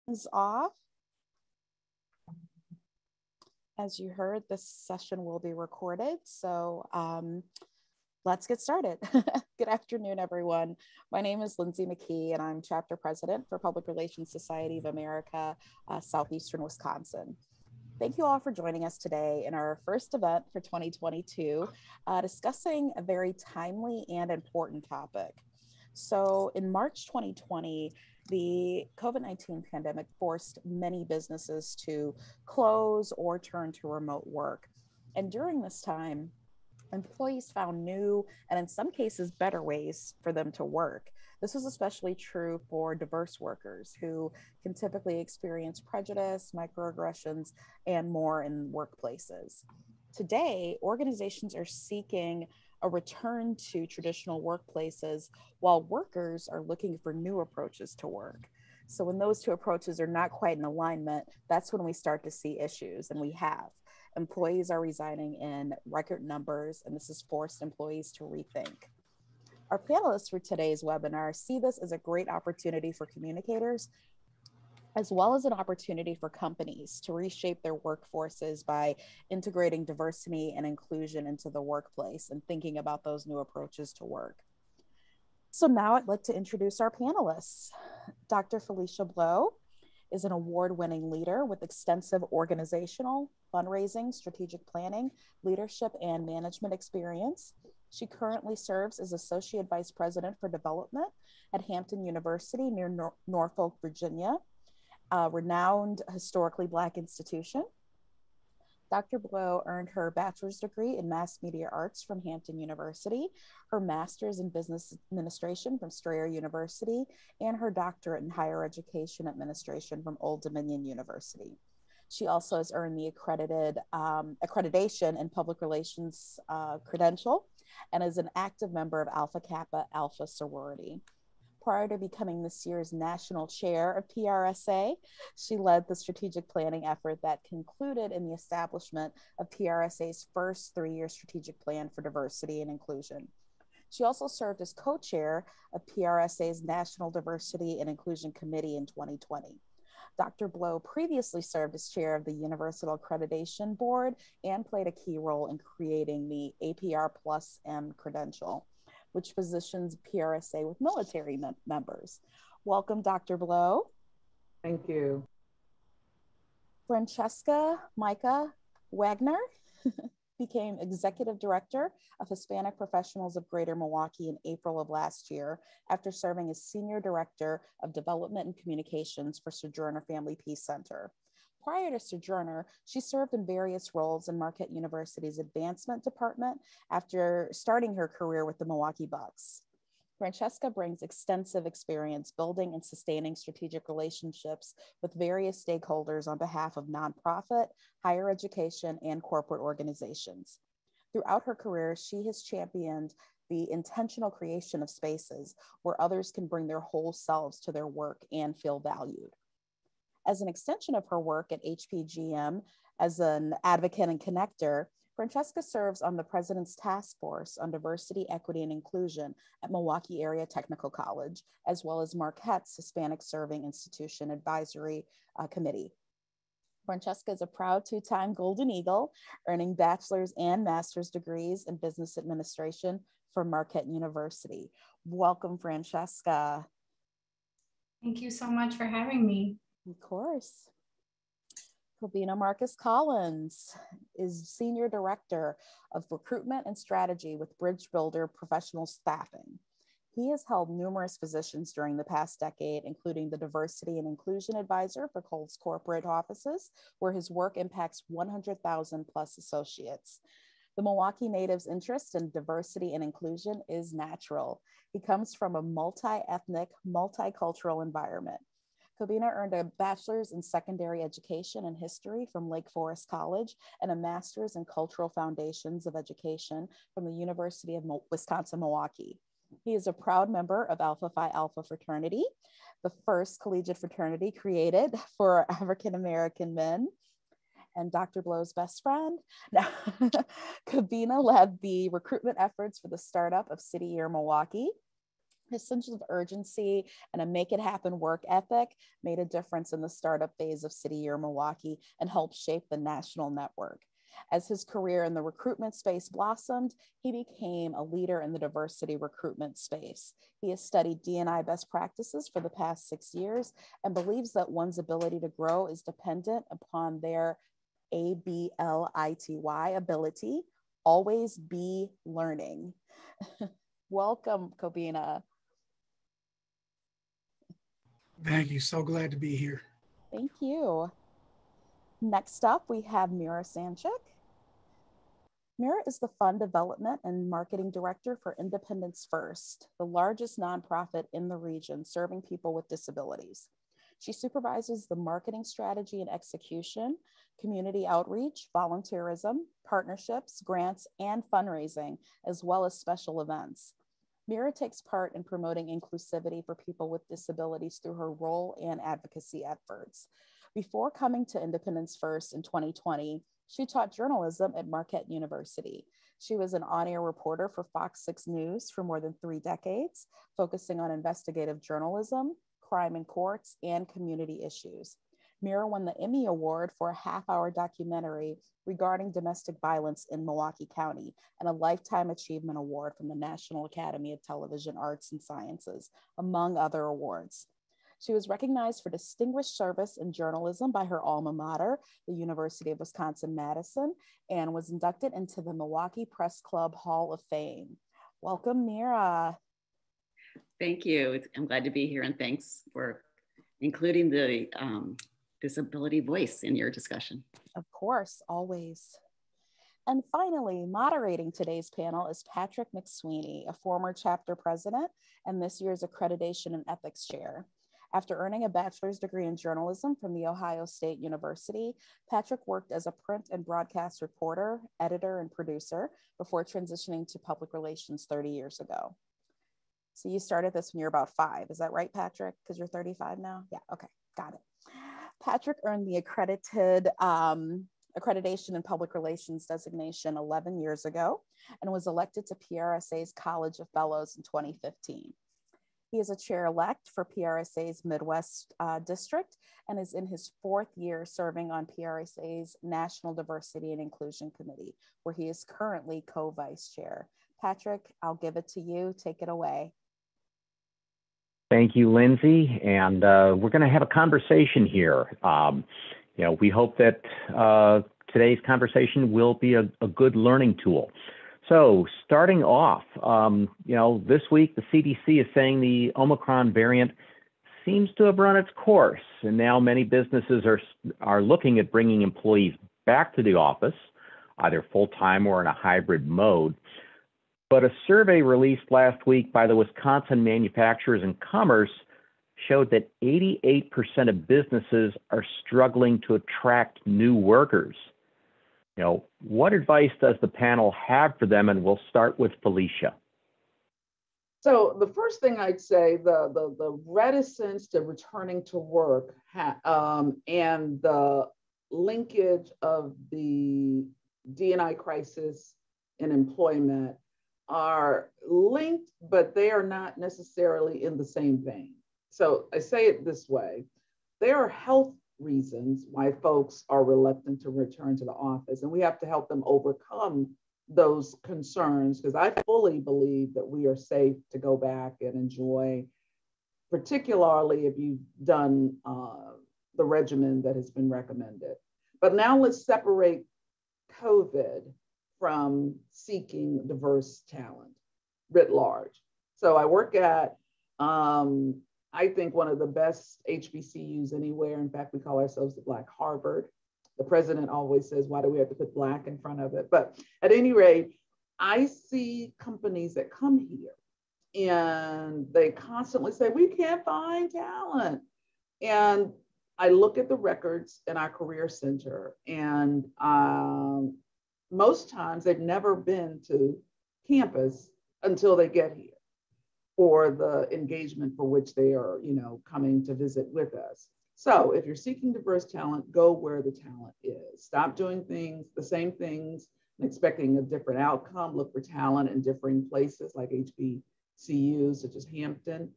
Is off. As you heard, this session will be recorded, so let's get started. Good afternoon, everyone. My name is Lindsay McKee, and I'm Chapter President for Public Relations Society of America, Southeastern Wisconsin. Thank you all for joining us today in our first event for 2022, discussing a very timely and important topic. So in March 2020, the COVID-19 pandemic forced many businesses to close or turn to remote work. And during this time, employees found new and in some cases better ways for them to work. This was especially true for diverse workers who can typically experience prejudice, microaggressions, and more in workplaces. Today, organizations are seeking a return to traditional workplaces while workers are looking for new approaches to work. So when those two approaches are not quite in alignment, that's when we start to see issues, and we have. Employees are resigning in record numbers, and this has forced employees to rethink. Our panelists for today's webinar see this as a great opportunity for communicators, as well as an opportunity for companies to reshape their workforces by integrating diversity and inclusion into the workplace and thinking about those new approaches to work. So now I'd like to introduce our panelists. Dr. Felicia Blow is an award-winning leader with extensive organizational, fundraising, strategic planning, leadership, and management experience. She currently serves as Associate Vice President for Development at Hampton University near Norfolk, Virginia, a renowned historically Black institution. Dr. Blow earned her bachelor's degree in mass media arts from Hampton University, her master's in business administration from Strayer University, and her doctorate in higher education administration from Old Dominion University. She also has earned the accreditation in public relations credential and is an active member of Alpha Kappa Alpha sorority. Prior to becoming this year's national chair of PRSA, she led the strategic planning effort that concluded in the establishment of PRSA's first 3-year strategic plan for diversity and inclusion. She also served as co-chair of PRSA's National Diversity and Inclusion Committee in 2020. Dr. Blow previously served as chair of the Universal Accreditation Board and played a key role in creating the APR Plus M credential, which positions PRSA with military members. Welcome, Dr. Blow. Thank you. Francesca Mayca Wegner became Executive Director of Hispanic Professionals of Greater Milwaukee in April of last year after serving as Senior Director of Development and Communications for Sojourner Family Peace Center. Prior to Sojourner, she served in various roles in Marquette University's Advancement Department after starting her career with the Milwaukee Bucks. Francesca brings extensive experience building and sustaining strategic relationships with various stakeholders on behalf of nonprofit, higher education, and corporate organizations. Throughout her career, she has championed the intentional creation of spaces where others can bring their whole selves to their work and feel valued. As an extension of her work at HPGM as an advocate and connector, Francesca serves on the President's Task Force on Diversity, Equity, and Inclusion at Milwaukee Area Technical College, as well as Marquette's Hispanic Serving Institution Advisory Committee. Francesca is a proud 2-time Golden Eagle, earning bachelor's and master's degrees in business administration from Marquette University. Welcome, Francesca. Thank you so much for having me. Of course. Kobena Collins is Senior Director of Recruitment and Strategy with Bridge Builder Professional Staffing. He has held numerous positions during the past decade, including the Diversity and Inclusion Advisor for Kohl's corporate offices, where his work impacts 100,000 plus associates. The Milwaukee native's interest in diversity and inclusion is natural. He comes from a multi-ethnic, multicultural environment. Kobena earned a bachelor's in secondary education and history from Lake Forest College and a master's in cultural foundations of education from the University of Wisconsin-Milwaukee. He is a proud member of Alpha Phi Alpha fraternity, the first collegiate fraternity created for African-American men, and Dr. Blow's best friend. Now, Kobena led the recruitment efforts for the startup of City Year Milwaukee. His sense of urgency and a make it happen work ethic made a difference in the startup phase of City Year Milwaukee and helped shape the national network. As his career in the recruitment space blossomed, he became a leader in the diversity recruitment space. He has studied D&I best practices for the past 6 years and believes that one's ability to grow is dependent upon their ability, always be learning. Welcome, Kobena. Thank you. So glad to be here. Thank you. Next up, we have Myra Sanchick. Myra is the Fund Development and Marketing Director for Independence First, the largest nonprofit in the region serving people with disabilities. She supervises the marketing strategy and execution, community outreach, volunteerism, partnerships, grants, and fundraising, as well as special events. Myra takes part in promoting inclusivity for people with disabilities through her role and advocacy efforts. Before coming to Independence First in 2020, she taught journalism at Marquette University. She was an on-air reporter for Fox 6 News for more than 3 decades, focusing on investigative journalism, crime in courts, and community issues. Myra won the Emmy Award for a half-hour documentary regarding domestic violence in Milwaukee County and a Lifetime Achievement Award from the National Academy of Television Arts and Sciences, among other awards. She was recognized for distinguished service in journalism by her alma mater, the University of Wisconsin-Madison, and was inducted into the Milwaukee Press Club Hall of Fame. Welcome, Myra. Thank you. I'm glad to be here, and thanks for including the disability voice in your discussion. Of course, always. And finally, moderating today's panel is Patrick McSweeney, a former chapter president and this year's Accreditation and Ethics Chair. After earning a bachelor's degree in journalism from The Ohio State University, Patrick worked as a print and broadcast reporter, editor, and producer before transitioning to public relations 30 years ago. So you started this when you were about 5. Is that right, Patrick? Because you're 35 now? Yeah, okay, got it. Patrick earned the Accreditation in Public Relations designation 11 years ago and was elected to PRSA's College of Fellows in 2015. He is a chair-elect for PRSA's Midwest District and is in his 4th year serving on PRSA's National Diversity and Inclusion Committee, where he is currently co-vice chair. Patrick, I'll give it to you. Take it away. Thank you, Lindsay. And we're going to have a conversation here. We hope that today's conversation will be a good learning tool. So starting off, this week the CDC is saying the Omicron variant seems to have run its course, and now many businesses are looking at bringing employees back to the office, either full-time or in a hybrid mode. But a survey released last week by the Wisconsin Manufacturers and Commerce showed that 88% of businesses are struggling to attract new workers. What advice does the panel have for them? And we'll start with Felicia. So the first thing I'd say, the reticence to returning to work and the linkage of the D&I crisis and employment are linked, but they are not necessarily in the same vein. So I say it this way: there are health reasons why folks are reluctant to return to the office, and we have to help them overcome those concerns, because I fully believe that we are safe to go back and enjoy, particularly if you've done the regimen that has been recommended. But now let's separate COVID from seeking diverse talent writ large. So I work at, I think, one of the best HBCUs anywhere. In fact, we call ourselves the Black Harvard. The president always says, why do we have to put Black in front of it? But at any rate, I see companies that come here and they constantly say, we can't find talent. And I look at the records in our career center, and most times they've never been to campus until they get here for the engagement for which they are, coming to visit with us. So if you're seeking diverse talent, go where the talent is. Stop doing the same things, and expecting a different outcome. Look for talent in differing places like HBCUs CUs such as Hampton,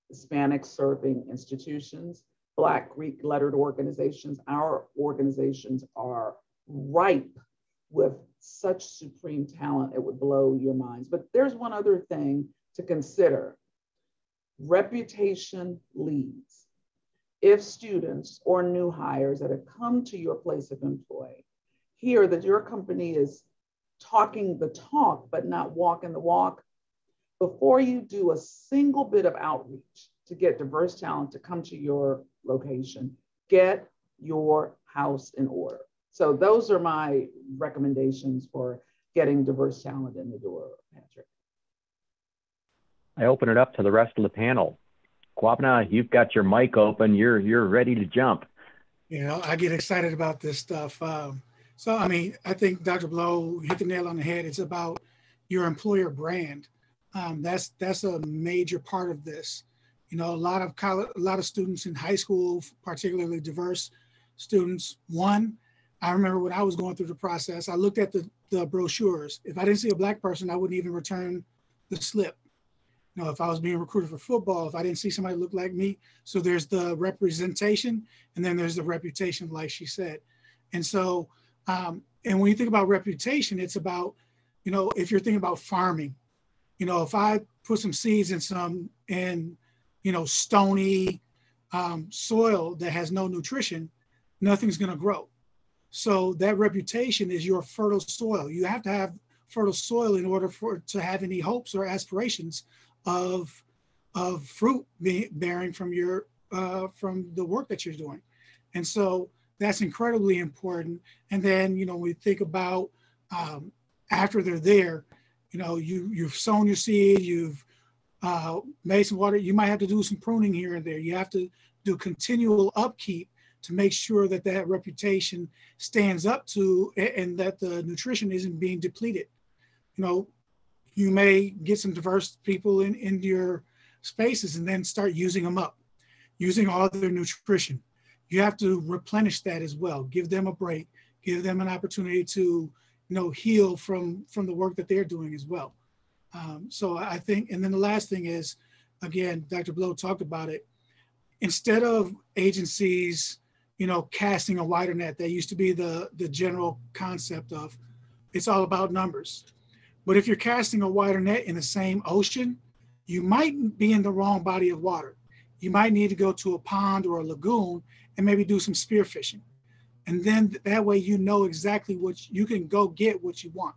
Hispanic serving institutions, Black Greek lettered organizations. Our organizations are ripe with such supreme talent, it would blow your minds. But there's one other thing to consider. Reputation leads. If students or new hires that have come to your place of employ hear that your company is talking the talk, but not walking the walk, before you do a single bit of outreach to get diverse talent to come to your location, get your house in order. So those are my recommendations for getting diverse talent in the door, Patrick. I open it up to the rest of the panel. Kobena, you've got your mic open. You're ready to jump. You know, I get excited about this stuff. So, I mean, I think Dr. Blow hit the nail on the head. It's about your employer brand. That's a major part of this. You know, a lot of students in high school, particularly diverse students. One, I remember when I was going through the process, I looked at the brochures. If I didn't see a Black person, I wouldn't even return the slip. You know, if I was being recruited for football, if I didn't see somebody look like me. So there's the representation, and then there's the reputation, like she said. And so, and when you think about reputation, it's about, you know, if you're thinking about farming, you know, if I put some seeds in you know, stony soil that has no nutrition, nothing's going to grow. So that reputation is your fertile soil. You have to have fertile soil in order to have any hopes or aspirations of fruit bearing from from the work that you're doing. And so that's incredibly important. And then, you know, we think about after they're there, you know, you've sown your seed, you've made some water, you might have to do some pruning here and there. You have to do continual upkeep to make sure that that reputation stands up to, and that the nutrition isn't being depleted. You know, you may get some diverse people in your spaces and then start using them up, using all their nutrition. You have to replenish that as well. Give them a break, give them an opportunity to, you know, heal from the work that they're doing as well. So I think, and then the last thing is, again, Dr. Blow talked about it. Instead of agencies, you know, casting a wider net, that used to be the general concept of, it's all about numbers. But if you're casting a wider net in the same ocean, you might be in the wrong body of water. You might need to go to a pond or a lagoon and maybe do some spearfishing. And then that way, you know exactly what you can go get what you want.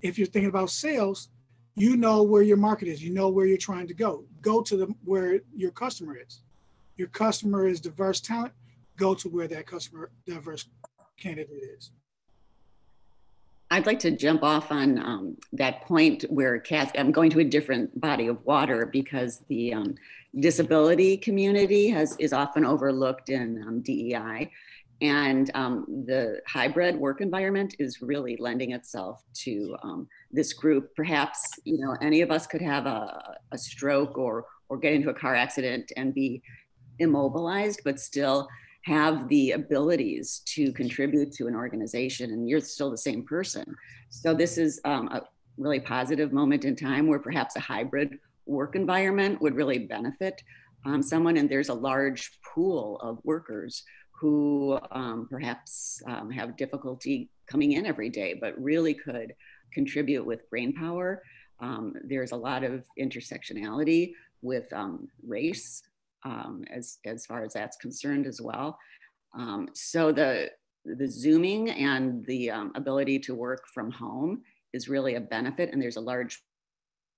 If you're thinking about sales, you know where your market is, you know where you're trying to go. Go to where your customer is. Your customer is diverse talent, go to where that customer diverse candidate is. I'd like to jump off on that point where I'm going to a different body of water, because the disability community is often overlooked in DEI. And the hybrid work environment is really lending itself to this group. Perhaps, you know, any of us could have a stroke or get into a car accident and be immobilized, but still have the abilities to contribute to an organization, and you're still the same person. So this is a really positive moment in time where perhaps a hybrid work environment would really benefit someone. And there's a large pool of workers who perhaps have difficulty coming in every day, but really could contribute with brain power. There's a lot of intersectionality with race as far as that's concerned as well. So the Zooming and the ability to work from home is really a benefit, and there's a large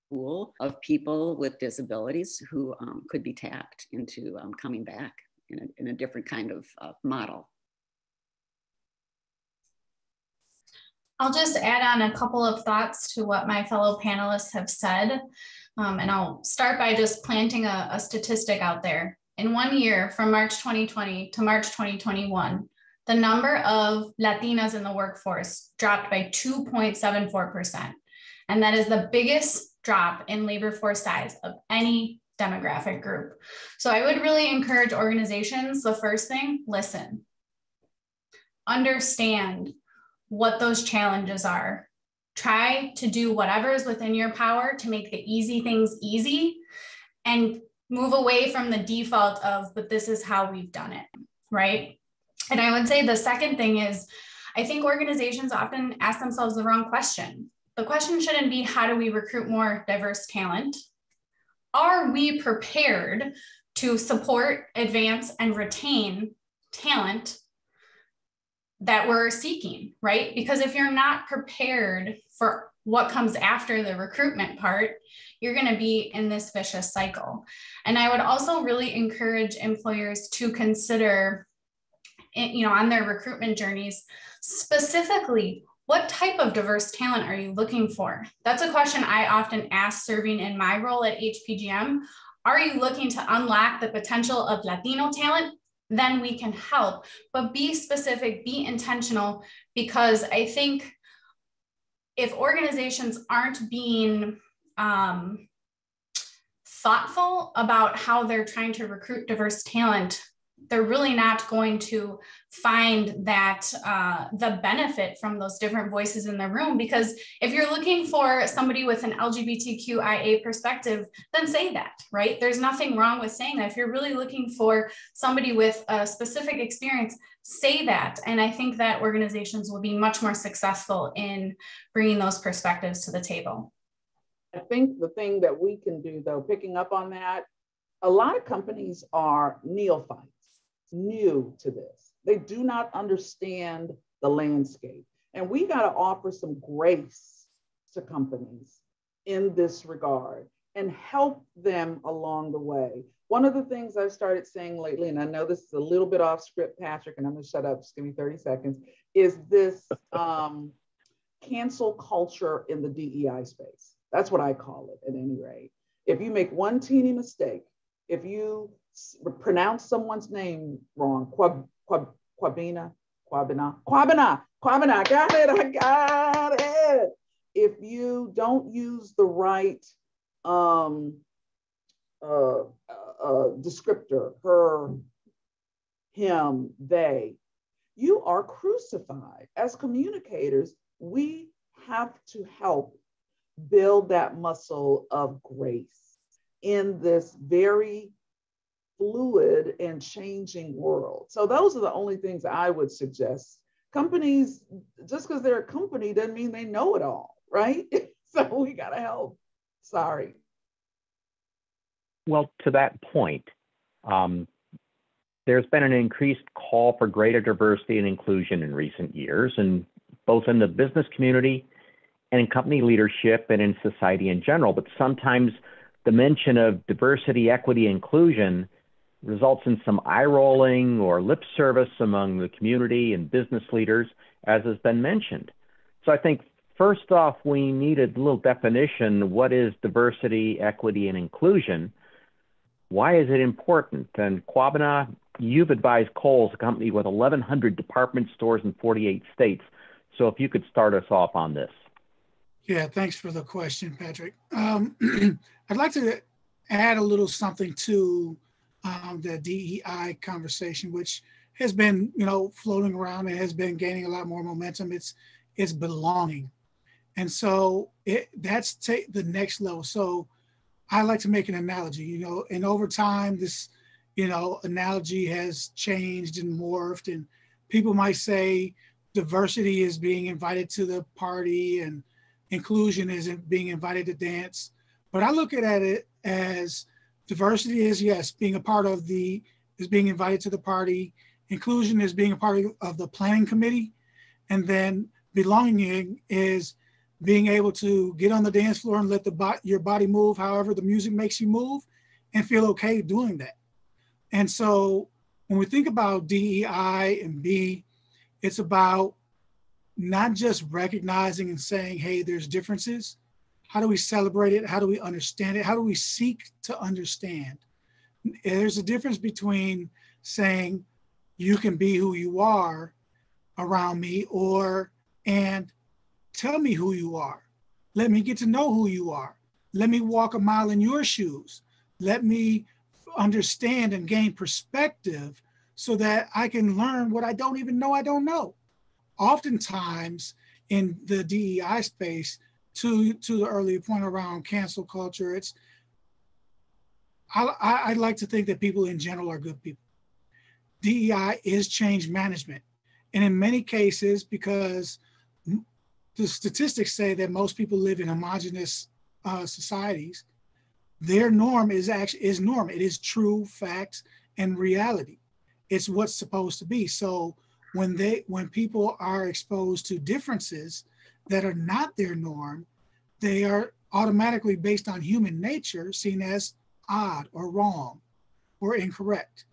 pool of people with disabilities who could be tapped into coming back in a different kind of model. I'll just add on a couple of thoughts to what my fellow panelists have said. And I'll start by just planting a statistic out there. In 1 year, from March 2020 to March 2021, the number of Latinas in the workforce dropped by 2.74%. And that is the biggest drop in labor force size of any demographic group. So I would really encourage organizations, the first thing, listen. Understand what those challenges are. Try to do whatever is within your power to make the easy things easy and move away from the default of, but this is how we've done it, right? And I would say the second thing is, I think organizations often ask themselves the wrong question. The question shouldn't be, how do we recruit more diverse talent? Are we prepared to support, advance, and retain talent that we're seeking, right? Because if you're not prepared for what comes after the recruitment part, you're going to be in this vicious cycle. And I would also really encourage employers to consider, on their recruitment journeys, specifically, what type of diverse talent are you looking for? That's a question I often ask serving in my role at HPGM. Are you looking to unlock the potential of Latino talent? Then we can help, but be specific, be intentional, because I think if organizations aren't being thoughtful about how they're trying to recruit diverse talent, they're really not going to find that the benefit from those different voices in the room. Because if you're looking for somebody with an LGBTQIA perspective, then say that, right? There's nothing wrong with saying that. If you're really looking for somebody with a specific experience, say that. And I think that organizations will be much more successful in bringing those perspectives to the table. I think the thing that we can do, though, picking up on that, a lot of companies are neophytes, new to this. They do not understand the landscape. And we got to offer some grace to companies in this regard and help them along the way. One of the things I've started saying lately, and I know this is a little bit off script, Patrick, and I'm going to shut up, just give me 30 seconds, is this cancel culture in the DEI space. That's what I call it at any rate. If you make one teeny mistake, if you pronounce someone's name wrong, Kobena, I got it. If you don't use the right descriptor, her, him, they, you are crucified. As communicators, we have to help build that muscle of grace in this very fluid and changing world. So those are the only things I would suggest. Companies, just because they're a company doesn't mean they know it all, right? So we got to help. Sorry. Well, to that point, there's been an increased call for greater diversity and inclusion in recent years, and both in the business community and in company leadership and in society in general. But sometimes the mention of diversity, equity, inclusion results in some eye rolling or lip service among the community and business leaders, as has been mentioned. So I think first off, we need a little definition. What is diversity, equity, and inclusion? Why is it important? And Kobena, you've advised Kohl, a company with 1,100 department stores in 48 states. So if you could start us off on this. Yeah, thanks for the question, Patrick. I'd like to add a little something to the DEI conversation, which has been, floating around and has been gaining a lot more momentum. It's belonging. And so that's the next level. So I like to make an analogy, and over time, this, analogy has changed and morphed, and people might say diversity is being invited to the party and inclusion isn't being invited to dance. But I look at it as diversity is, yes, being a part of is being invited to the party. Inclusion is being a part of the planning committee. And then belonging is being able to get on the dance floor and let your body move however the music makes you move and feel okay doing that. And so when we think about DEI and B, it's about not just recognizing and saying, hey, there's differences. How do we celebrate it? How do we understand it? How do we seek to understand? There's a difference between saying you can be who you are around me and tell me who you are. Let me get to know who you are. Let me walk a mile in your shoes. Let me understand and gain perspective so that I can learn what I don't even know I don't know. Oftentimes, in the DEI space, to the earlier point around cancel culture, I'd like to think that people in general are good people. DEI is change management. And in many cases, because the statistics say that most people live in homogenous societies, their norm is norm. It is true facts and reality. It's what's supposed to be. So when people are exposed to differences that are not their norm, they are automatically, based on human nature, seen as odd or wrong or incorrect.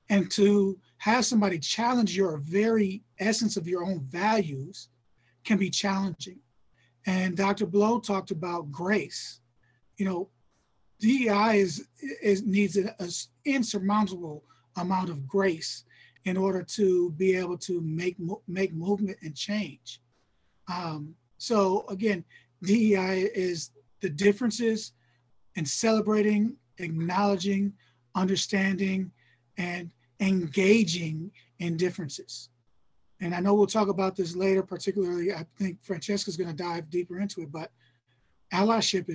And to have somebody challenge your very essence of your own values can be challenging. And Dr. Blow talked about grace. You know, DEI needs an insurmountable amount of grace in order to be able to make movement and change. So again, DEI is the differences and celebrating, acknowledging, understanding, and engaging in differences. And I know we'll talk about this later, particularly, I think Francesca's going to dive deeper into it, but allyship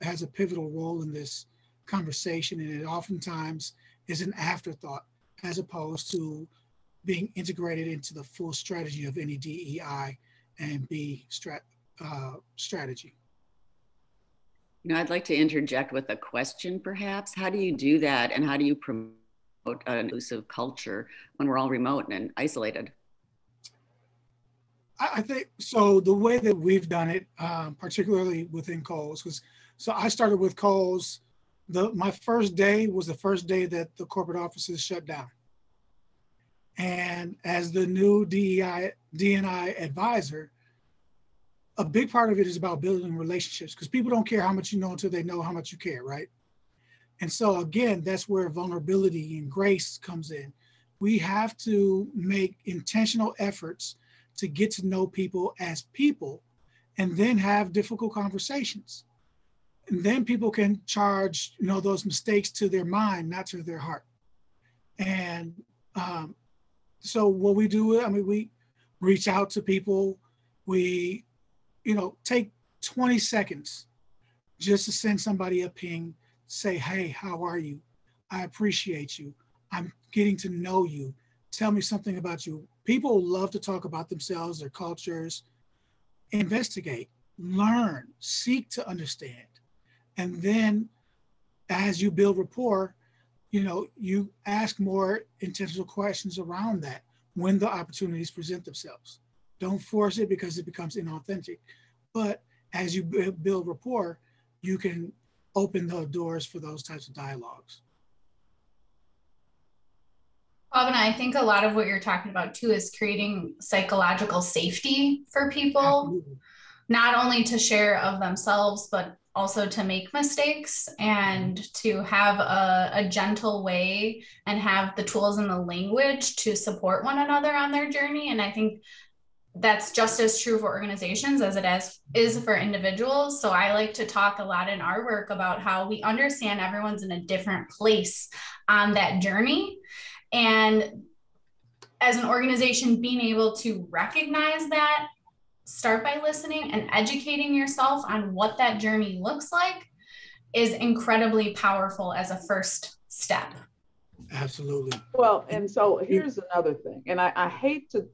has a pivotal role in this conversation, and it oftentimes is an afterthought as opposed to being integrated into the full strategy of any DEI and B strategy. You know, I'd like to interject with a question, perhaps. How do you do that, and how do you promote an inclusive culture when we're all remote and isolated? I think so. The way that we've done it, particularly within Kohl's, so I started with Kohl's. My first day was the first day that the corporate offices shut down. And as the new D&I advisor, a big part of it is about building relationships, because people don't care how much you know until they know how much you care, right? And so again, that's where vulnerability and grace comes in. We have to make intentional efforts to get to know people as people, and then have difficult conversations. And then people can charge, those mistakes to their mind, not to their heart. And so what we do, we reach out to people. We, take 20 seconds just to send somebody a ping, say, hey, how are you? I appreciate you. I'm getting to know you. Tell me something about you. People love to talk about themselves, their cultures. Investigate, learn, seek to understand. And then as you build rapport, you ask more intentional questions around that when the opportunities present themselves. Don't force it because it becomes inauthentic. But as you build rapport, you can open the doors for those types of dialogues. Kobena, I think a lot of what you're talking about too is creating psychological safety for people, absolutely, not only to share of themselves, but also to make mistakes and to have a gentle way and have the tools and the language to support one another on their journey. And I think that's just as true for organizations as it is for individuals. So I like to talk a lot in our work about how we understand everyone's in a different place on that journey. And as an organization, being able to recognize that, start by listening and educating yourself on what that journey looks like is incredibly powerful as a first step. Absolutely. Well, and so here's another thing, and I hate to,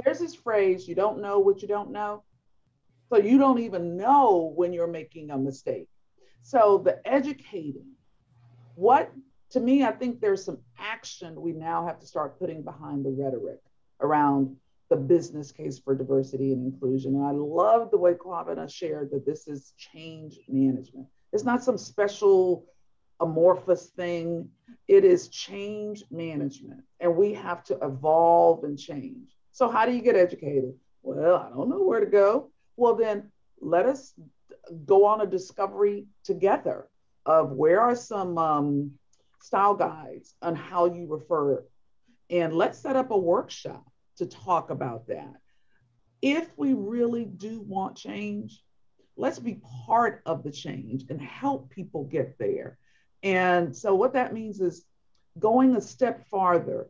there's this phrase, you don't know what you don't know. So you don't even know when you're making a mistake. So the educating, to me, I think there's some action we now have to start putting behind the rhetoric around the business case for diversity and inclusion. And I love the way Kobena shared that this is change management. It's not some special amorphous thing. It is change management. And we have to evolve and change. So how do you get educated? Well, I don't know where to go. Well, then let us go on a discovery together of where are some style guides on how you refer. And let's set up a workshop to talk about that. If we really do want change, let's be part of the change and help people get there. And so what that means is going a step farther.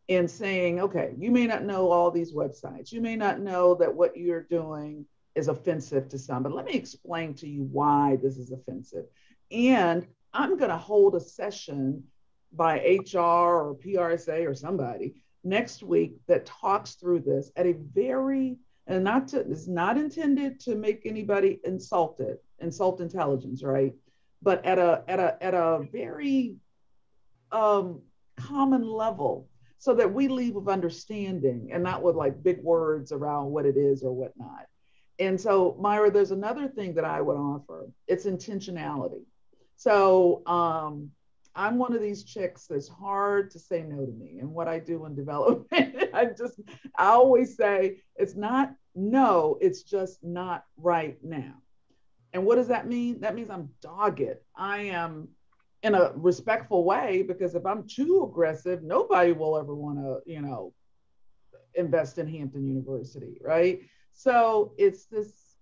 and saying, okay, you may not know all these websites. You may not know that what you're doing is offensive to some, but let me explain to you why this is offensive. And I'm going to hold a session by HR or PRSA or somebody next week that talks through this at a very, and not to, it's not intended to make anybody insult intelligence, right? But at a very common level, so that we leave with understanding and not with like big words around what it is or whatnot. And so, Myra, there's another thing that I would offer. It's intentionality. So I'm one of these chicks that's hard to say no to me. And what I do in development, I always say it's not no, it's just not right now. And what does that mean? That means I'm dogged. I am in a respectful way, because if I'm too aggressive, nobody will ever want to, invest in Hampton University, right? So it's this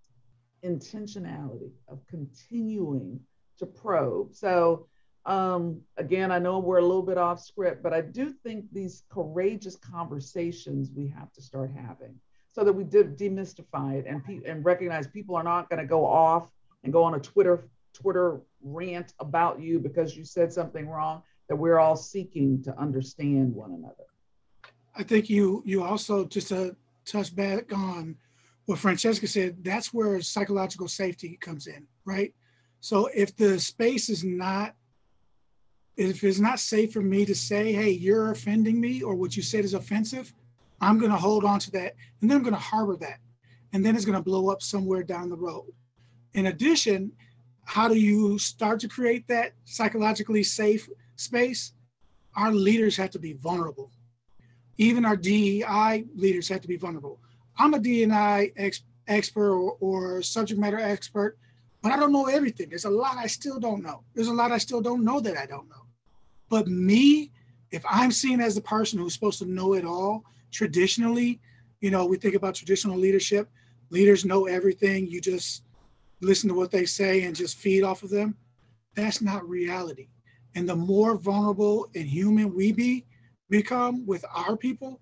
intentionality of continuing to probe. So again, I know we're a little bit off script, but I do think these courageous conversations we have to start having, so that we demystify it and recognize people are not going to go off and go on a Twitter rant about you because you said something wrong, that we're all seeking to understand one another. I think you also, just to touch back on what Francesca said, that's where psychological safety comes in, right? So if the space is not, if it's not safe for me to say, hey, you're offending me, or what you said is offensive, I'm going to hold on to that, and then I'm going to harbor that, and then it's going to blow up somewhere down the road. In addition, how do you start to create that psychologically safe space? Our leaders have to be vulnerable. Even our DEI leaders have to be vulnerable. I'm a DEI expert or subject matter expert, but I don't know everything. There's a lot I still don't know. There's a lot I still don't know that I don't know. But me, if I'm seen as the person who's supposed to know it all, traditionally, we think about traditional leadership, leaders know everything, you just listen to what they say and just feed off of them. That's not reality. And the more vulnerable and human we become with our people,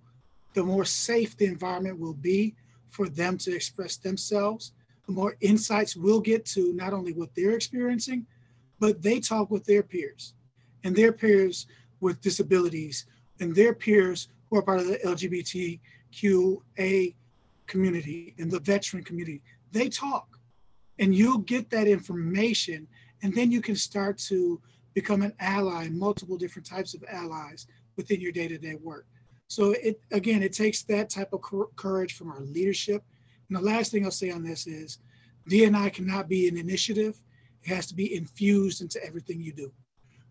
the more safe the environment will be for them to express themselves, the more insights we'll get to not only what they're experiencing, but they talk with their peers and their peers with disabilities and their peers who are part of the LGBTQA community and the veteran community. They talk, and you'll get that information, and then you can start to become an ally, multiple different types of allies within your day-to-day work. So it takes that type of courage from our leadership. And the last thing I'll say on this is D&I cannot be an initiative. It has to be infused into everything you do.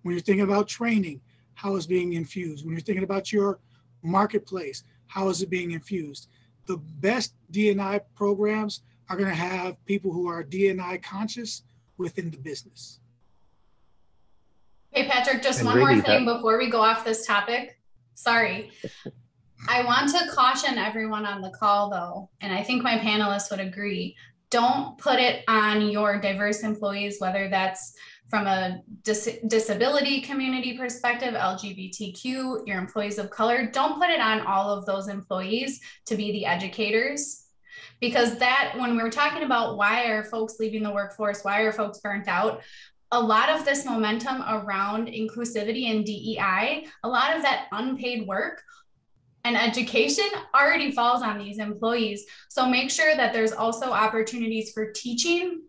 When you're thinking about training, how is it being infused? When you're thinking about your marketplace, how is it being infused? The best D&I programs are going to have people who are D&I conscious within the business. Hey, Patrick, just one more thing before we go off this topic. Sorry. I want to caution everyone on the call, though, and I think my panelists would agree, don't put it on your diverse employees, whether that's from a disability community perspective, LGBTQ, your employees of color, don't put it on all of those employees to be the educators. Because that, when we were talking about why are folks leaving the workforce, why are folks burnt out, a lot of this momentum around inclusivity and DEI, a lot of that unpaid work and education already falls on these employees. So make sure that there's also opportunities for teaching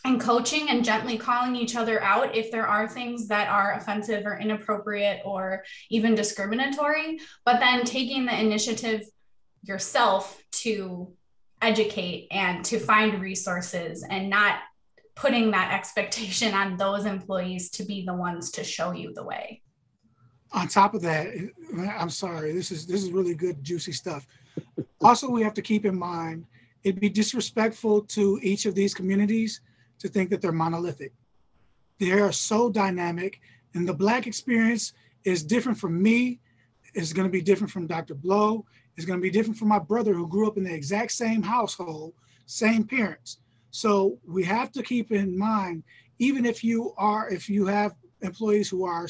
and coaching and gently calling each other out if there are things that are offensive or inappropriate or even discriminatory, but then taking the initiative yourself to educate and to find resources and not putting that expectation on those employees to be the ones to show you the way. On top of that, I'm sorry, this is really good, juicy stuff. Also, we have to keep in mind, it'd be disrespectful to each of these communities to think that they're monolithic. They are so dynamic, and the Black experience is different from me. It's going to be different from Dr. Blow. It's going to be different from my brother who grew up in the exact same household, same parents. So we have to keep in mind, even if you have employees who are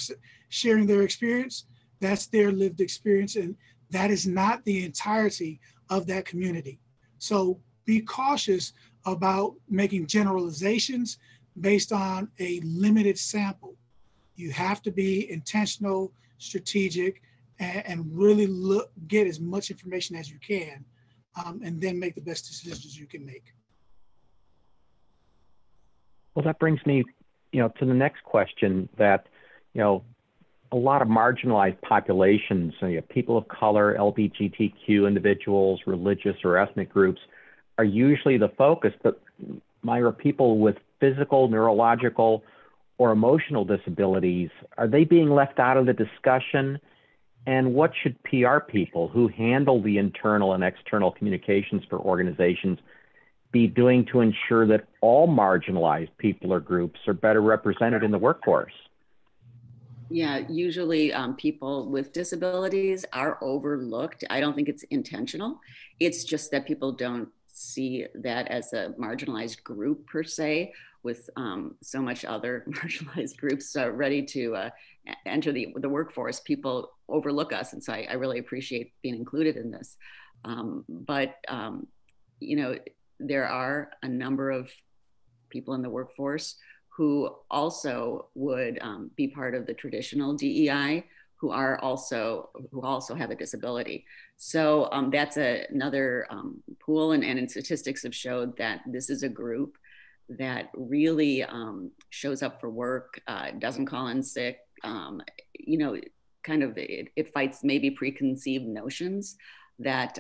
sharing their experience, that's their lived experience, and That is not the entirety of that community. So be cautious about making generalizations based on a limited sample. You have to be intentional, strategic, and really get as much information as you can, and then make the best decisions you can make. Well, that brings me, to the next question that, a lot of marginalized populations, people of color, LGBTQ individuals, religious or ethnic groups are usually the focus, but Myra, people with physical, neurological, or emotional disabilities, are they being left out of the discussion? And what should PR people who handle the internal and external communications for organizations be doing to ensure that all marginalized people or groups are better represented in the workforce? Yeah, usually people with disabilities are overlooked. I don't think it's intentional. It's just that people don't see that as a marginalized group per se, with so much other marginalized groups ready to enter the workforce. People overlook us, and so I really appreciate being included in this. But there are a number of people in the workforce who also would be part of the traditional DEI, who also have a disability. So that's another pool, and statistics have showed that this is a group that really shows up for work, doesn't call in sick, it fights maybe preconceived notions that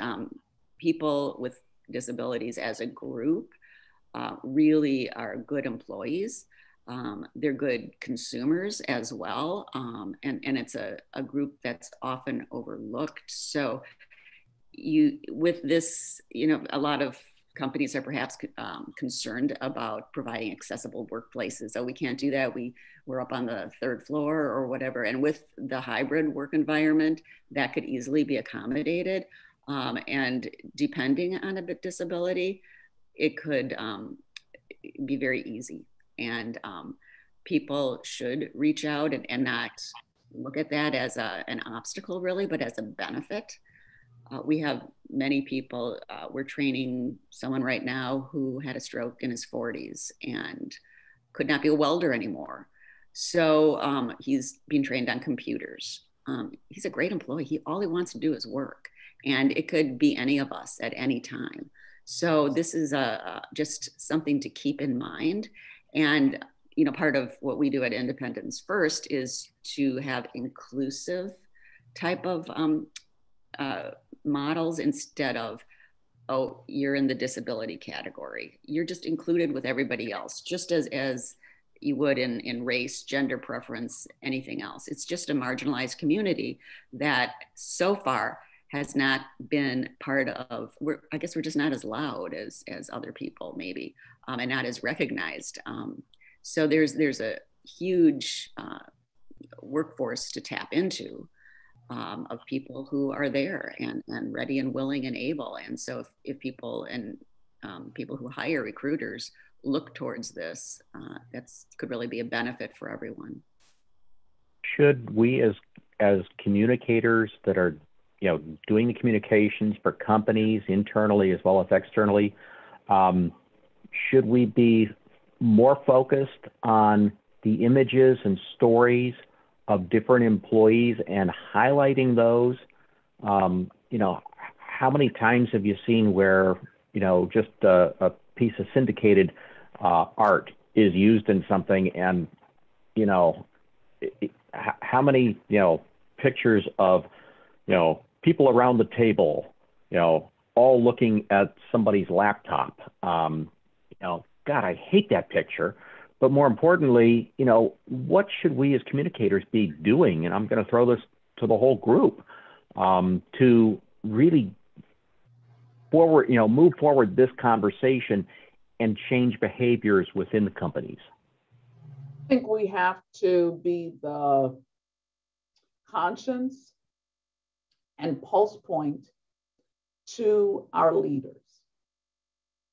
people with disabilities as a group really are good employees. They're good consumers as well. And it's a group that's often overlooked. So with this, a lot of companies are perhaps concerned about providing accessible workplaces. So we can't do that. We're up on the third floor or whatever. And with the hybrid work environment, that could easily be accommodated. And depending on a disability, it could be very easy. And people should reach out and not look at that as an obstacle really, but as a benefit. We have many people, we're training someone right now who had a stroke in his 40s and could not be a welder anymore. So he's being trained on computers. He's a great employee. All he wants to do is work. And it could be any of us at any time. So this is just something to keep in mind. And part of what we do at Independence First is to have inclusive type of models instead of, oh, you're in the disability category. You're just included with everybody else, just as you would in race, gender preference, anything else. It's just a marginalized community that so far has not been part of, I guess we're just not as loud as other people maybe, and not as recognized. So there's a huge workforce to tap into of people who are there and ready and willing and able. And so if people and people who hire recruiters look towards this, that's could really be a benefit for everyone. Should we as communicators that are doing the communications for companies internally as well as externally, should we be more focused on the images and stories of different employees and highlighting those? How many times have you seen where, just a piece of syndicated art is used in something, and, how many, pictures of, people around the table, all looking at somebody's laptop? God, I hate that picture. But more importantly, what should we as communicators be doing? And I'm going to throw this to the whole group to really move forward this conversation and change behaviors within the companies. I think we have to be the conscience and pulse point to our leaders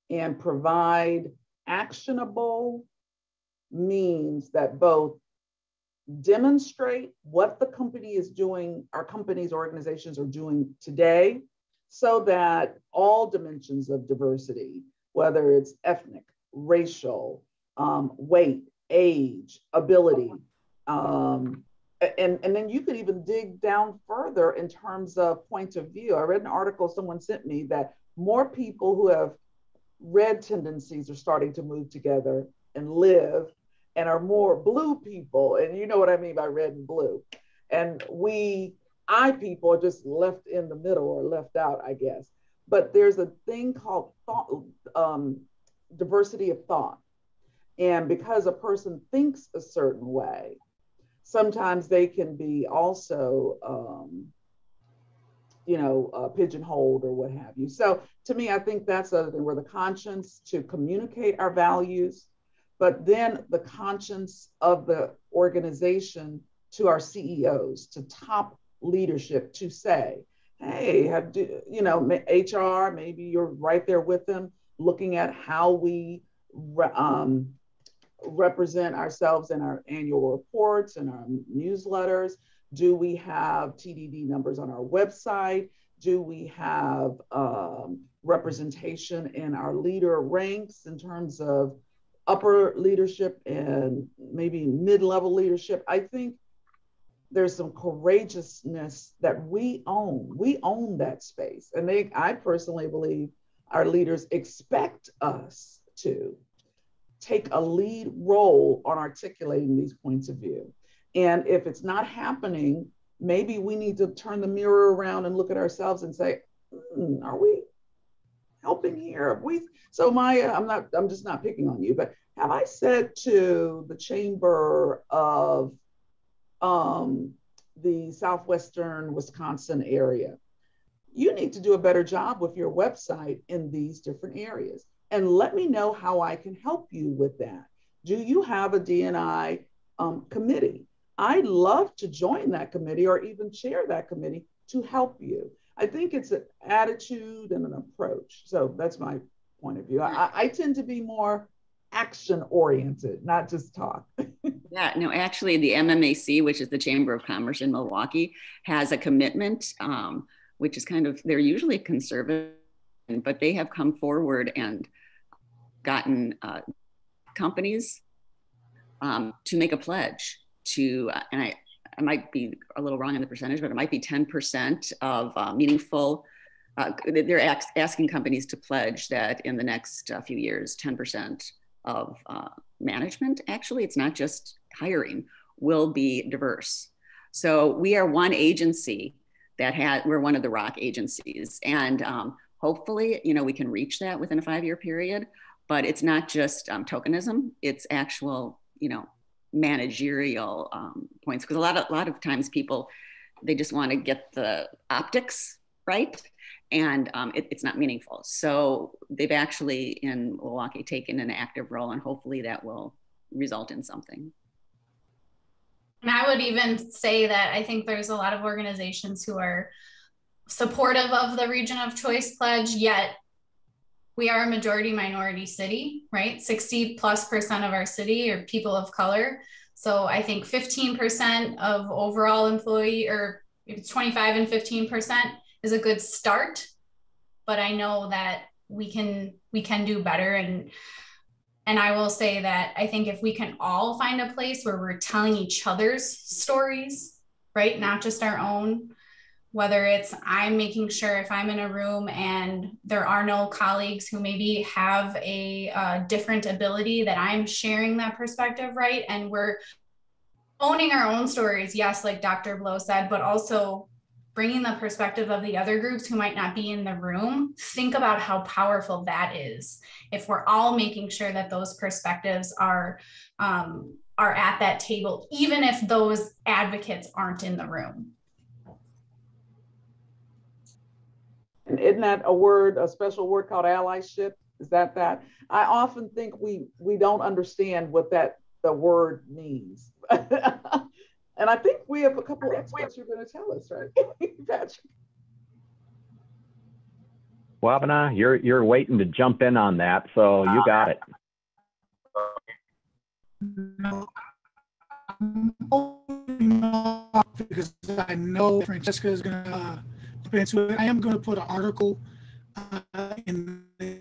and provide actionable means that both demonstrate what the company is doing, our companies, organizations are doing today, so that all dimensions of diversity, whether it's ethnic, racial, weight, age, ability, and then you could even dig down further in terms of point of view. I read an article someone sent me that more people who have red tendencies are starting to move together and live, and are more blue people. And you know what I mean by red and blue. And I people are just left in the middle or left out, I guess. But there's a thing called diversity of thought. And because a person thinks a certain way, sometimes they can be also, pigeonholed or what have you. So to me, I think that's the other thing, where the conscience to communicate our values, but then the conscience of the organization to our CEOs, to top leadership, to say, hey, HR, maybe you're right there with them, looking at how we represent ourselves in our annual reports and our newsletters. Do we have TDD numbers on our website? Do we have representation in our leader ranks in terms of upper leadership and maybe mid-level leadership? I think there's some courageousness that we own. We own that space. And I personally believe our leaders expect us to take a lead role on articulating these points of view. And if it's not happening, maybe we need to turn the mirror around and look at ourselves and say, are we helping here? So Maya, I'm just not picking on you, but have I said to the chamber of the Southwestern Wisconsin area, you need to do a better job with your website in these different areas, and let me know how I can help you with that. Do you have a D&I committee? I'd love to join that committee or even chair that committee to help you. I think it's an attitude and an approach. So that's my point of view. I tend to be more action oriented, not just talk. Yeah, no, actually the MMAC, which is the Chamber of Commerce in Milwaukee, has a commitment, which is they're usually conservative, but they have come forward and gotten companies to make a pledge to, and I might be a little wrong on the percentage, but it might be 10% of meaningful, they're asking companies to pledge that in the next few years, 10% of management, actually, it's not just hiring, will be diverse. So we are one agency we're one of the ROC agencies. And hopefully, we can reach that within a 5-year period, but it's not just tokenism, it's actual, managerial points. Because a lot of times people, they just want to get the optics right, and it's not meaningful. So they've actually in Milwaukee taken an active role, and hopefully that will result in something. And I would even say that I think there's a lot of organizations who are supportive of the Region of Choice Pledge, yet we are a majority minority city, right? 60+% of our city are people of color. So I think 15% of overall employee, or if it's 25 and 15%, is a good start. But I know that we can do better. And I will say that I think if we can all find a place where we're telling each other's stories, right? Not just our own, whether it's I'm making sure if I'm in a room and there are no colleagues who maybe have a different ability, that I'm sharing that perspective, right? And we're owning our own stories, yes, like Dr. Blow said, but also bringing the perspective of the other groups who might not be in the room. Think about how powerful that is. If we're all making sure that those perspectives are at that table, even if those advocates aren't in the room. And isn't that a special word called allyship? Is that? I often think we don't understand what the word means. And I think we have a couple of experts who are going to tell us, right? Patrick. Kobena, you're waiting to jump in on that, so you got it. because I know Francesca is going to jump into it. I am going to put an article in the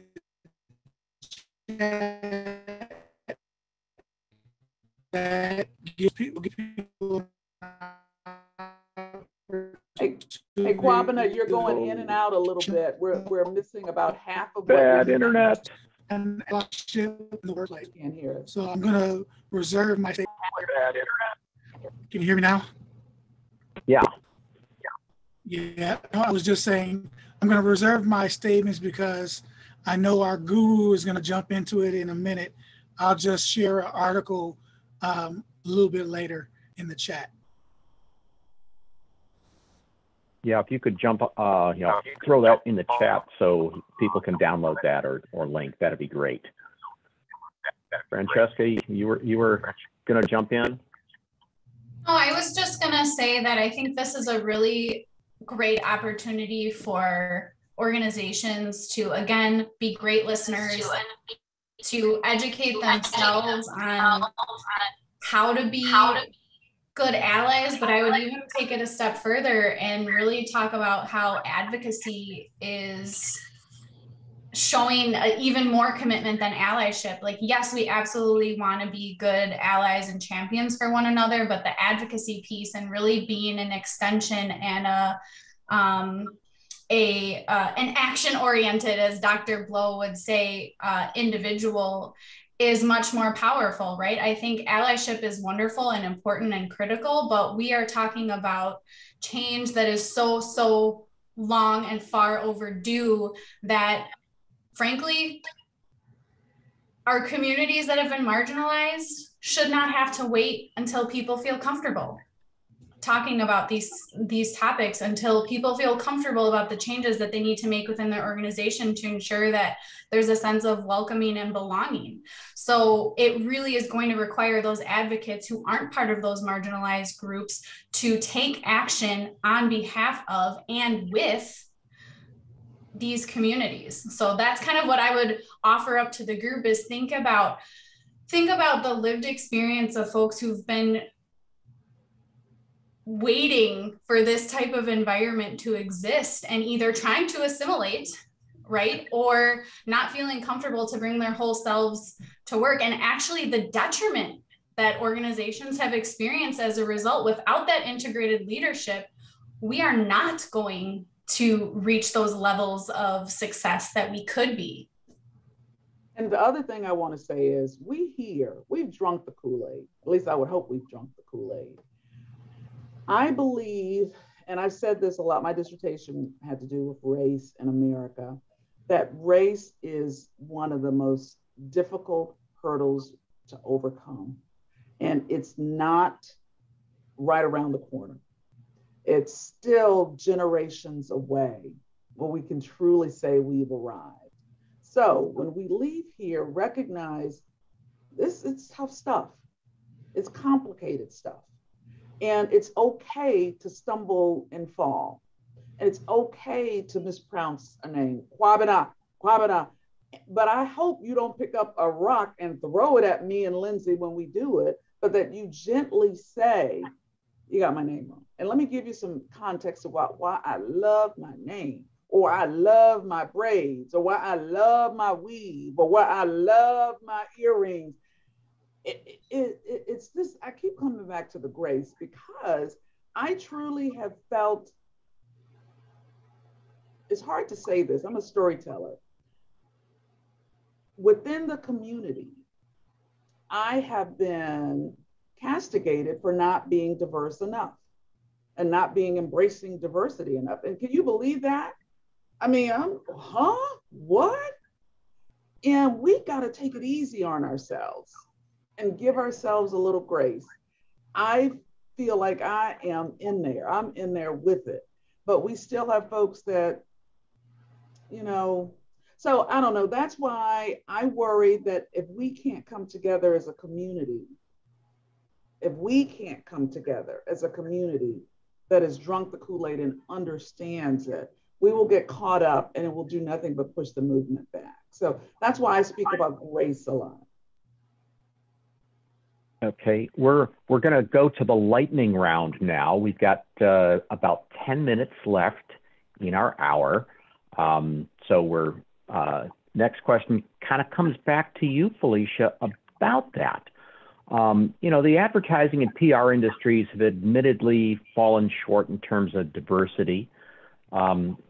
chat that gives people Hey, Kobena, you're going in and out a little bit. We're missing about half of what Bad internet. And allyship in the workplace. Can't hear it. So I'm going to reserve my statement. Bad internet. Can you hear me now? Yeah. Yeah, I was just saying I'm going to reserve my statements because I know our guru is going to jump into it in a minute. I'll just share an article a little bit later in the chat. Yeah, if you could jump, throw that in the chat so people can download that or link, that'd be great. Francesca, you were going to jump in? Oh, I was just going to say that I think this is a really great opportunity for organizations to, again, be great listeners, to educate themselves on how to be good allies, but I would even take it a step further and really talk about how advocacy is showing even more commitment than allyship. Like, yes, we absolutely want to be good allies and champions for one another, but the advocacy piece and really being an extension and an action-oriented, as Dr. Blow would say, individual is much more powerful, right? I think allyship is wonderful and important and critical, but we are talking about change that is so long and far overdue that, frankly, our communities that have been marginalized should not have to wait until people feel comfortable talking about these topics, until people feel comfortable about the changes that they need to make within their organization to ensure that there's a sense of welcoming and belonging. So it really is going to require those advocates who aren't part of those marginalized groups to take action on behalf of and with these communities. So that's kind of what I would offer up to the group, is think about the lived experience of folks who've been waiting for this type of environment to exist and either trying to assimilate, right, or not feeling comfortable to bring their whole selves to work, and actually the detriment that organizations have experienced as a result. Without that integrated leadership, we are not going to reach those levels of success that we could be. And the other thing I want to say is we've drunk the Kool-Aid. At least I would hope we've drunk the Kool-Aid. I believe, and I've said this a lot, my dissertation had to do with race in America, that race is one of the most difficult hurdles to overcome. And it's not right around the corner. It's still generations away where we can truly say we've arrived. So when we leave here, recognize it's tough stuff. It's complicated stuff. And it's okay to stumble and fall. And it's okay to mispronounce a name, Kobena. But I hope you don't pick up a rock and throw it at me and Lindsay when we do it, but that you gently say, you got my name wrong. And let me give you some context about why I love my name, or I love my braids, or why I love my weave, or why I love my earrings. It's this, I keep coming back to the grace, because I truly have felt, it's hard to say this, I'm a storyteller. Within the community, I have been castigated for not being diverse enough and not being embracing diversity enough. And can you believe that? I mean, what? And we got to take it easy on ourselves and give ourselves a little grace. I feel like I am in there. I'm in there with it. But we still have folks that, so I don't know. That's why I worry that if we can't come together as a community, that has drunk the Kool-Aid and understands it, we will get caught up and it will do nothing but push the movement back. So that's why I speak about grace a lot. Okay, we're going to go to the lightning round now. We've got about 10 minutes left in our hour. So we're next question kind of comes back to you, Felicia, about that. You know, the advertising and PR industries have admittedly fallen short in terms of diversity.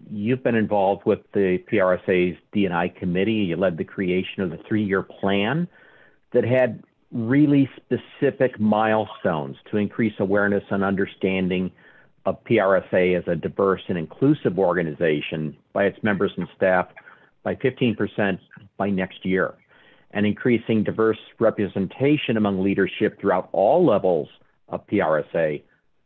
You've been involved with the PRSA's D&I committee. You led the creation of the 3-year plan that had really specific milestones to increase awareness and understanding of PRSA as a diverse and inclusive organization by its members and staff by 15% by next year, and increasing diverse representation among leadership throughout all levels of PRSA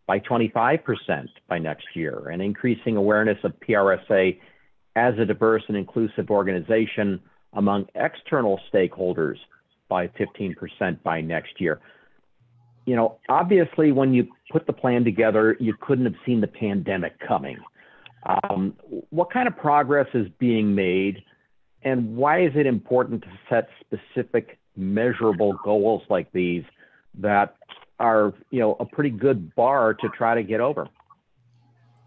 by 25% by next year, and increasing awareness of PRSA as a diverse and inclusive organization among external stakeholders by 15% by next year. You know, obviously, when you put the plan together, you couldn't have seen the pandemic coming. What kind of progress is being made, and why is it important to set specific measurable goals like these that are, you know, a pretty good bar to try to get over?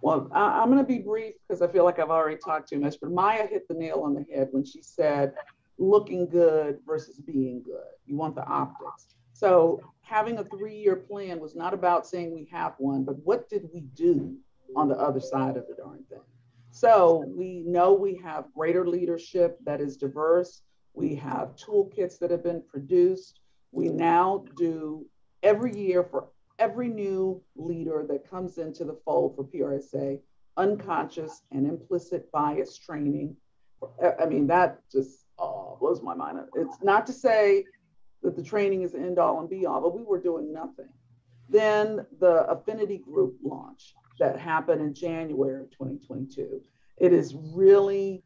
Well, I'm going to be brief because I feel like I've already talked too much, but Maya hit the nail on the head when she said looking good versus being good. You want the optics. So having a 3-year plan was not about saying we have one, but what did we do on the other side of the darn thing? So we know we have greater leadership that is diverse. We have toolkits that have been produced. We now do every year for every new leader that comes into the fold for PRSA, unconscious and implicit bias training. I mean, that just blows my mind. It's not to say that the training is the end all and be all, but we were doing nothing. Then the affinity group launch that happened in January of 2022. It is really,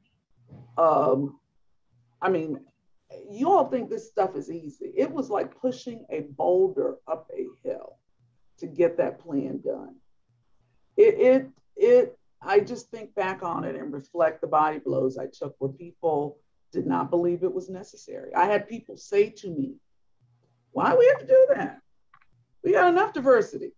I mean, you all think this stuff is easy. It was like pushing a boulder up a hill to get that plan done. I just think back on it and reflect the body blows I took where people did not believe it was necessary. I had people say to me, why do we have to do that? We got enough diversity.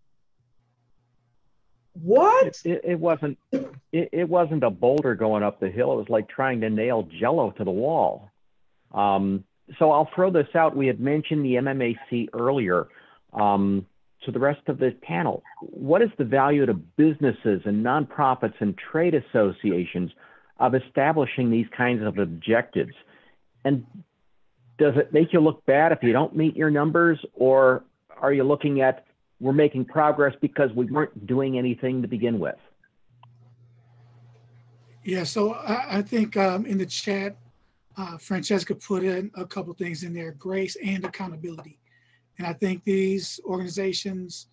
What? It wasn't a boulder going up the hill. It was like trying to nail Jello to the wall. So I'll throw this out. We had mentioned the MMAC earlier. To the rest of the panel, what is the value to businesses and nonprofits and trade associations of establishing these kinds of objectives? And does it make you look bad if you don't meet your numbers, or are you looking at we're making progress because we weren't doing anything to begin with? Yeah, so I think in the chat, Francesca put in a couple things in there, grace and accountability. And I think these organizations,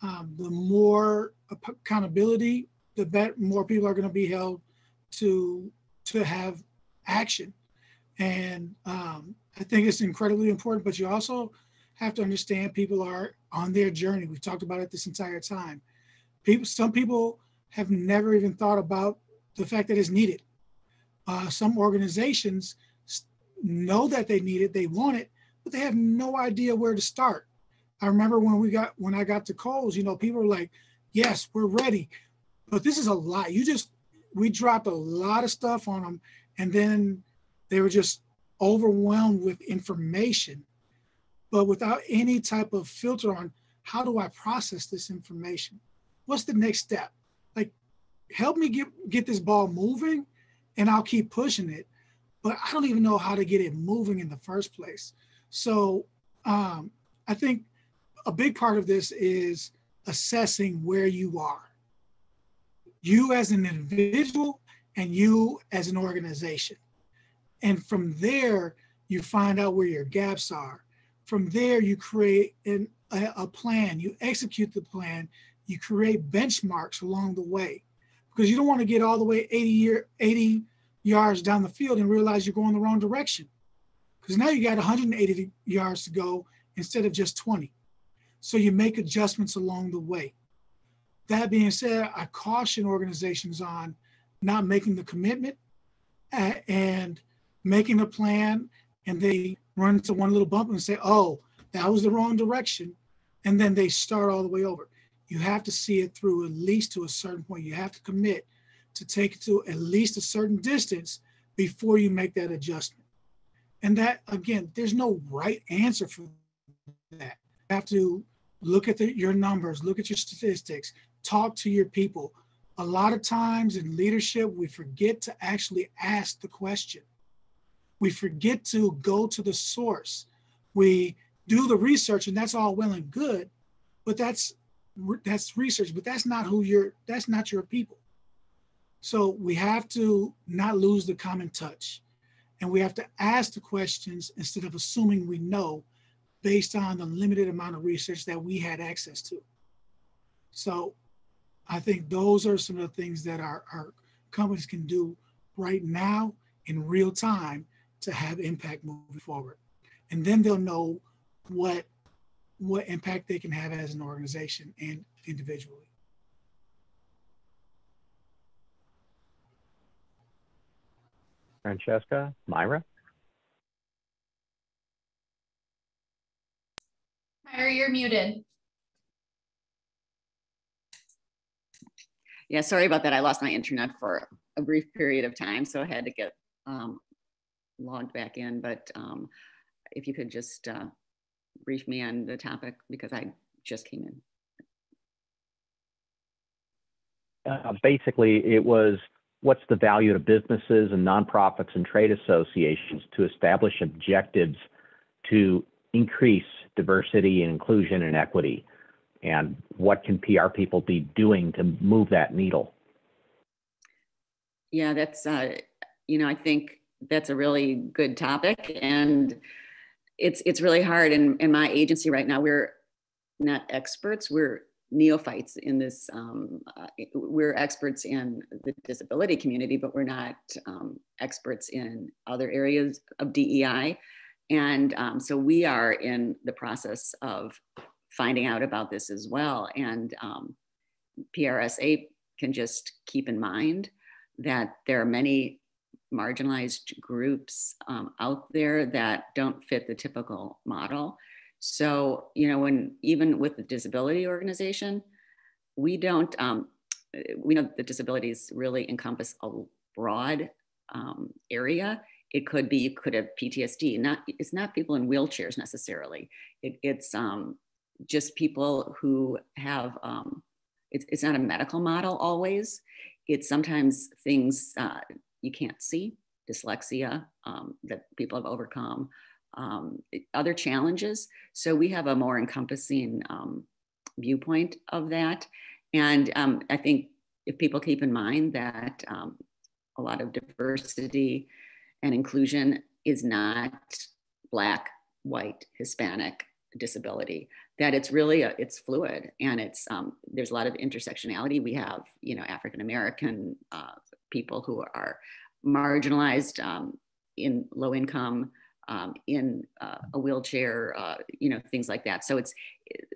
the more accountability, the more people are going to be held to have action. And I think it's incredibly important, but you also have to understand people are on their journey. We've talked about it this entire time. Some people have never even thought about the fact that it's needed. Some organizations know that they need it, they want it, but they have no idea where to start. I remember when I got to Kohl's, you know, people were like, yes, we're ready, but this is a lot. We dropped a lot of stuff on them, and then they were just overwhelmed with information, but without any type of filter on how do I process this information? What's the next step? Like, help me get this ball moving and I'll keep pushing it, but I don't even know how to get it moving in the first place. So I think a big part of this is assessing where you are. You as an individual and you as an organization. And from there, you find out where your gaps are. From there, you create a plan, you execute the plan, you create benchmarks along the way. Because you don't want to get all the way 80 yards down the field and realize you're going the wrong direction. Because now you got 180 yards to go instead of just 20. So you make adjustments along the way. That being said, I caution organizations on not making the commitment and making a plan, and they run into one little bump and say, oh, that was the wrong direction, and then they start all the way over. You have to see it through at least to a certain point. You have to commit to take it to at least a certain distance before you make that adjustment. And that, again, there's no right answer for that. You have to look at your numbers, look at your statistics, talk to your people. A lot of times in leadership, we forget to actually ask the question. We forget to go to the source. We do the research, and that's all well and good, but that's research, but that's not that's not your people. So we have to not lose the common touch, and we have to ask the questions instead of assuming we know based on the limited amount of research that we had access to. So I think those are some of the things that our companies can do right now in real time to have impact moving forward. And then they'll know what impact they can have as an organization and individually. Francesca, Myra? Myra, you're muted. Yeah, sorry about that. I lost my internet for a brief period of time, so I had to get logged back in. But if you could just brief me on the topic, because I just came in. Basically, it was, what's the value to businesses and nonprofits and trade associations to establish objectives to increase diversity and inclusion and equity? And what can PR people be doing to move that needle? Yeah, that's, you know, I think that's a really good topic. And it's really hard. In my agency right now, we're not experts, we're neophytes in this. We're experts in the disability community, but we're not experts in other areas of DEI. And so we are in the process of finding out about this as well. And PRSA can just keep in mind that there are many marginalized groups out there that don't fit the typical model. So, you know, even with the disability organization, we don't, we know that disabilities really encompass a broad area. It could be, you could have PTSD, it's not people in wheelchairs necessarily. It's just people who have, it's not a medical model always. It's sometimes things you can't see, dyslexia that people have overcome, other challenges. So we have a more encompassing viewpoint of that. And I think if people keep in mind that a lot of diversity and inclusion is not Black, white, Hispanic disability, that it's really, it's fluid, and it's, there's a lot of intersectionality. We have, you know, African-American people who are marginalized in low income, in a wheelchair, you know, things like that. So it's,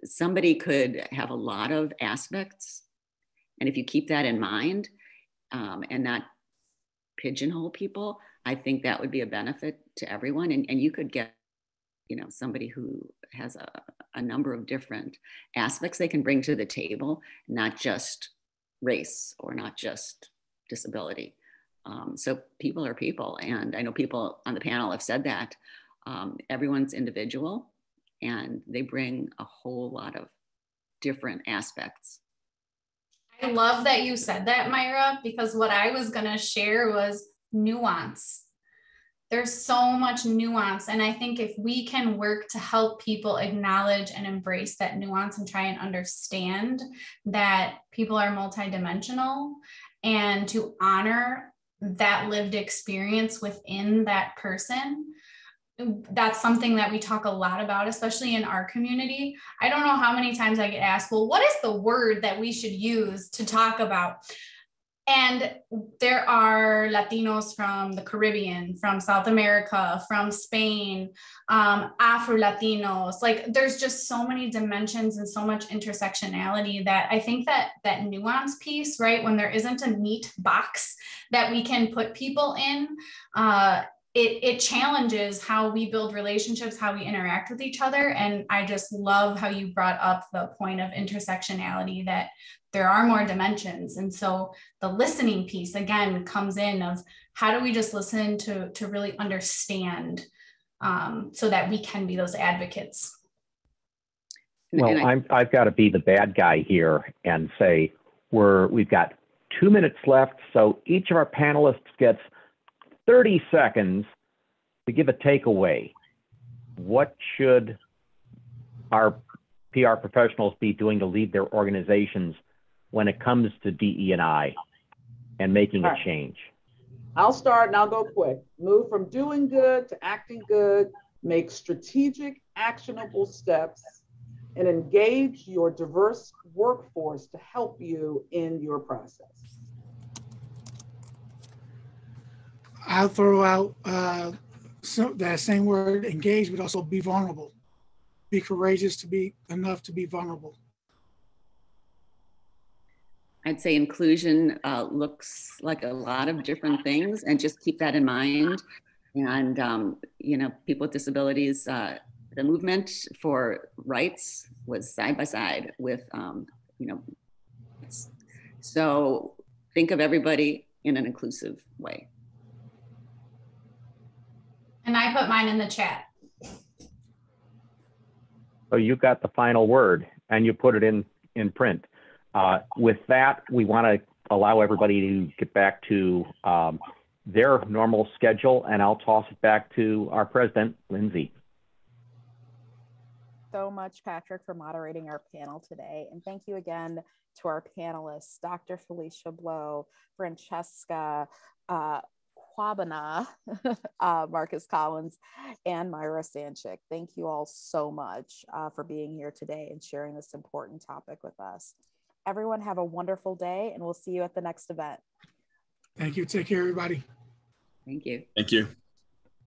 somebody could have a lot of aspects. And if you keep that in mind and not pigeonhole people, I think that would be a benefit to everyone. And you could get, you know, somebody who has a number of different aspects they can bring to the table, not just race or not just disability. So people are people. And I know people on the panel have said that everyone's individual and they bring a whole lot of different aspects. I love that you said that, Myra, because what I was going to share was nuance. There's so much nuance. And I think if we can work to help people acknowledge and embrace that nuance and try and understand that people are multidimensional, and to honor that lived experience within that person, that's something that we talk a lot about, especially in our community. I don't know how many times I get asked, well, what is the word that we should use to talk about? And there are Latinos from the Caribbean, from South America, from Spain, Afro-Latinos. Like, there's just so many dimensions and so much intersectionality that I think that that nuance piece, right, when there isn't a neat box that we can put people in, it challenges how we build relationships, how we interact with each other. And I just love how you brought up the point of intersectionality, that there are more dimensions. And so the listening piece, again, comes in of how do we just listen to really understand so that we can be those advocates. Well, I've got to be the bad guy here and say we've got 2 minutes left. So each of our panelists gets 30 seconds to give a takeaway. What should our PR professionals be doing to lead their organizations when it comes to DE&I and making a change? I'll start and I'll go quick. Move from doing good to acting good, make strategic, actionable steps, and engage your diverse workforce to help you in your process. I'll throw out that same word, engage, but also be vulnerable. Be courageous to be enough to be vulnerable. I'd say inclusion looks like a lot of different things, and just keep that in mind. And, you know, people with disabilities, the movement for rights was side by side with, you know, so think of everybody in an inclusive way. And I put mine in the chat. So you got the final word and you put it in print. With that, we want to allow everybody to get back to their normal schedule, and I'll toss it back to our president, Lindsay. So much, Patrick, for moderating our panel today. And thank you again to our panelists, Dr. Felicia Blow, Francesca Kobena, Marcus Collins, and Myra Sanchick. Thank you all so much for being here today and sharing this important topic with us. Everyone have a wonderful day, and we'll see you at the next event. Thank you. Take care, everybody. Thank you. Thank you.